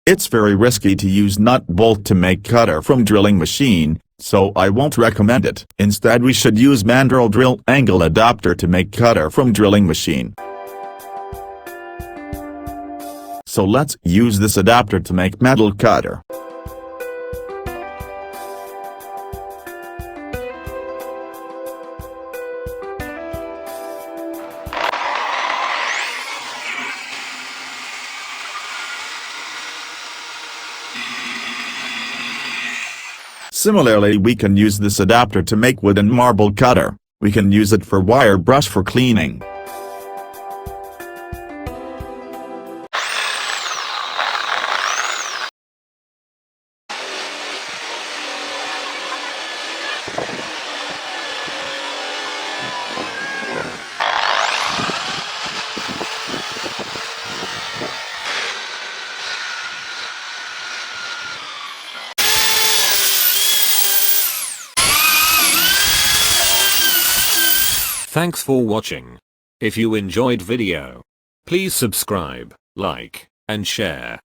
It's very risky to use nut bolt to make cutter from drilling machine, so I won't recommend it. Instead we should use mandrel drill angle adapter to make cutter from drilling machine. So let's use this adapter to make metal cutter. Similarly, we can use this adapter to make wooden marble cutter. We can use it for wire brush for cleaning. Thanks for watching. If you enjoyed video, please subscribe, like, and share.